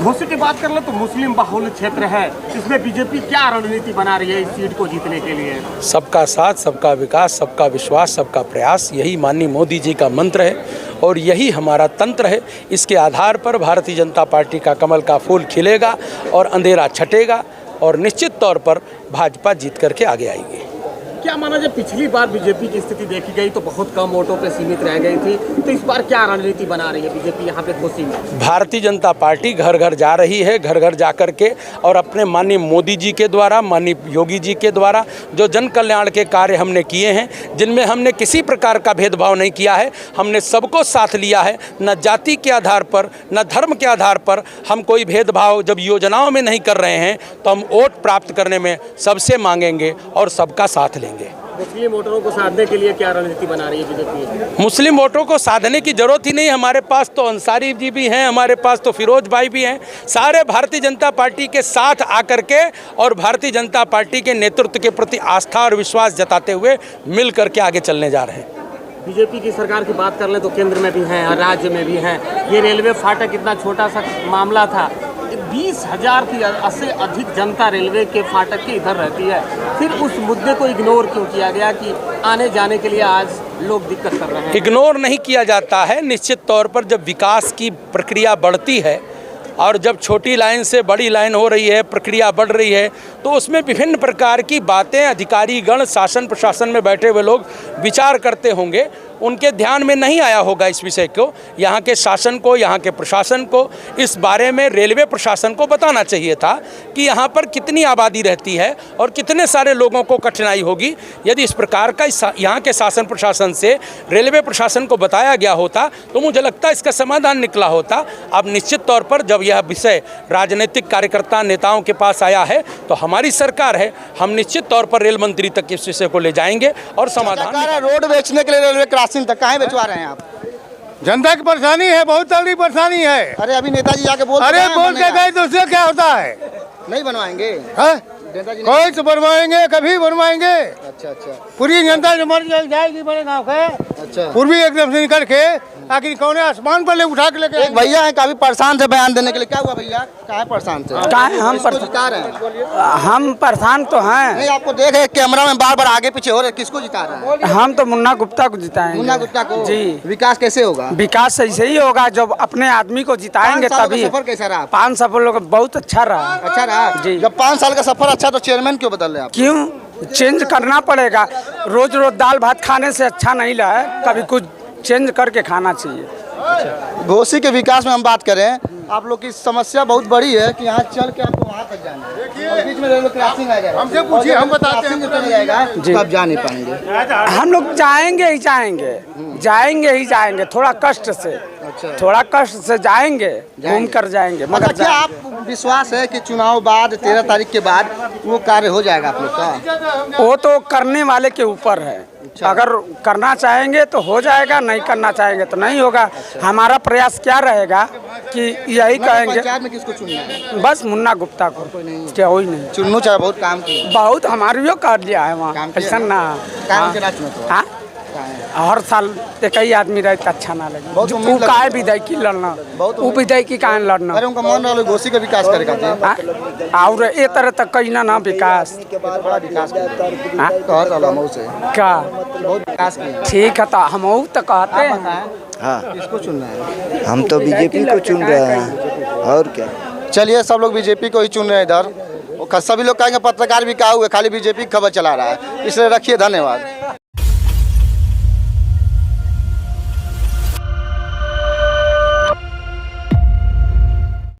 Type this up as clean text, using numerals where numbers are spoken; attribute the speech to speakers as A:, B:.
A: घोसी की बात कर ले तो मुस्लिम बाहुल्य क्षेत्र है, इसमें बीजेपी क्या रणनीति बना रही है इस सीट को जीतने के लिए?
B: सबका साथ, सबका विकास, सबका विश्वास, सबका प्रयास, यही माननीय मोदी जी का मंत्र है और यही हमारा तंत्र है। इसके आधार पर भारतीय जनता पार्टी का कमल का फूल खिलेगा और अंधेरा छटेगा और निश्चित तौर पर भाजपा जीत करके आगे आएगी।
A: क्या माना जब पिछली बार बीजेपी की स्थिति देखी गई तो बहुत कम वोटों पे सीमित रह गई थी, तो इस बार क्या रणनीति बना रही है बीजेपी यहाँ पे घोसी में?
B: भारतीय जनता पार्टी घर घर जा रही है, घर घर जा कर के और अपने माननीय मोदी जी के द्वारा, माननीय योगी जी के द्वारा जो जन कल्याण के कार्य हमने किए हैं, जिनमें हमने किसी प्रकार का भेदभाव नहीं किया है, हमने सबको साथ लिया है, न जाति के आधार पर न धर्म के आधार पर हम कोई भेदभाव जब योजनाओं में नहीं कर रहे हैं, तो हम वोट प्राप्त करने में सबसे मांगेंगे और सबका साथ लेंगे।
A: मुस्लिम वोटरों को साधने के लिए क्या रणनीति बना रही है बीजेपी?
B: मुस्लिम वोटरों को साधने की जरूरत ही नहीं, हमारे पास तो अंसारी जी भी हैं, हमारे पास तो फिरोज भाई भी हैं, सारे भारतीय जनता पार्टी के साथ आकर के और भारतीय जनता पार्टी के नेतृत्व के प्रति आस्था और विश्वास जताते हुए मिल करके आगे चलने जा रहे हैं।
A: बीजेपी की सरकार की बात कर लें तो केंद्र में भी हैं और राज्य में भी हैं। ये रेलवे फाटक इतना छोटा सा मामला था, 20,000 से अधिक जनता रेलवे के फाटक के इधर रहती है, फिर उस मुद्दे को इग्नोर क्यों किया गया कि आने जाने के लिए आज लोग दिक्कत कर रहे हैं?
B: इग्नोर नहीं किया जाता है। निश्चित तौर पर जब विकास की प्रक्रिया बढ़ती है और जब छोटी लाइन से बड़ी लाइन हो रही है, प्रक्रिया बढ़ रही है, तो उसमें विभिन्न प्रकार की बातें अधिकारीगण, शासन प्रशासन में बैठे हुए लोग विचार करते होंगे, उनके ध्यान में नहीं आया होगा इस विषय को। यहाँ के शासन को, यहाँ के प्रशासन को इस बारे में रेलवे प्रशासन को बताना चाहिए था कि यहाँ पर कितनी आबादी रहती है और कितने सारे लोगों को कठिनाई होगी। यदि इस प्रकार का यहाँ के शासन प्रशासन से रेलवे प्रशासन को बताया गया होता तो मुझे लगता है इसका समाधान निकला होता। अब निश्चित तौर पर जब यह विषय राजनीतिक कार्यकर्ता नेताओं के पास आया है तो हमारी सरकार है, हम निश्चित तौर पर रेल मंत्री तक इस विषय को ले जाएंगे और समाधान।
C: रोड बेचने के लिए रेलवे क्रॉसिंग तक कहाँ बेचवा रहे हैं आप?
D: जनता की परेशानी है, बहुत तगड़ी परेशानी है।
C: अरे अभी नेताजी जाके बोल
D: के गए तो उससे क्या होता है?
C: नहीं बनवाएंगे?
D: कोई तो बनवाएंगे, कभी बनवाएंगे।
C: अच्छा अच्छा।
D: पूरी जनता जो मर जाएगी बड़े गाँव के। अच्छा। पूर्वी एकदम से निकल के आखिर कौन आसमान पर ले उठा के लेके।
C: एक भैया है काफी परेशान थे बयान देने के लिए, क्या हुआ भैया? कहाँ परेशान थे?
E: हम परेशान तो हैं।
C: नहीं, आपको देख रहे कैमरा में बार बार आगे पीछे हो रहे, किसको जिता रहा है?
E: हम तो मुन्ना गुप्ता को जिताएंगे।
C: मुन्ना गुप्ता को?
E: जी।
C: विकास कैसे होगा?
E: विकास ऐसे ही होगा जब अपने आदमी को जिताएंगे तभी।
C: सफर कैसा रहा?
E: 5 सफर बहुत अच्छा रहा।
C: अच्छा रहा जी। जब 5 साल का सफर अच्छा तो चेयरमैन क्यों बदल रहे आप?
E: क्यों? चेंज करना पड़ेगा। रोज रोज दाल भात खाने से अच्छा नहीं रहा है, कभी कुछ चेंज करके खाना चाहिए।
C: घोसी के विकास में हम बात करें, आप लोग की समस्या बहुत बड़ी है कि यहाँ चल के आपको वहाँ तक जाना है और बीच में रेलवे क्रॉसिंग आ जाएगा। हमसे पूछिए, हम बताते हैं चले जाएगा तो आप जा नहीं पाएंगे।
E: हम लोग जाएंगे ही जाएंगे थोड़ा कष्ट से। अच्छा। थोड़ा कष्ट से जाएंगे, घूम कर जाएंगे। मगर
C: क्या आप विश्वास है कि चुनाव बाद 13 तारीख के बाद वो कार्य हो जाएगा आप लोग का?
E: वो तो करने वाले के ऊपर है। अच्छा। अगर करना चाहेंगे तो हो जाएगा, नहीं करना चाहेंगे तो नहीं होगा। अच्छा। हमारा प्रयास क्या रहेगा कि यही कहेंगे।
C: पंचायत में किसको चुनना है?
E: बस मुन्ना गुप्ता को। कोई नहीं
C: चुनना चाहिए। बहुत काम किया,
E: बहुत हमारे भी कर लिया है वहाँ। ऐसा ना हर साल एक ही आदमी रहे तो अच्छा ना लगे। वो काहे विधायकी लड़ना, वो विधायकी काहे लड़ना।
C: अरे उनका मन रहा घोसी का विकास करेगा
E: और ए तरह तक कहीं ना विकास
C: बड़ा विकास
E: क्या
C: बहुत विकास किया।
E: ठीक है तो हम तो कहते हैं।
C: हाँ, किसको चुनना है?
F: हम तो बीजेपी को चुन रहे हैं और क्या।
C: चलिए, सब लोग बीजेपी को ही चुन रहे हैं इधर। सभी लोग कहेंगे पत्रकार भी क्या हुए, खाली बीजेपी की खबर चला रहा है, इसलिए रखिए। धन्यवाद।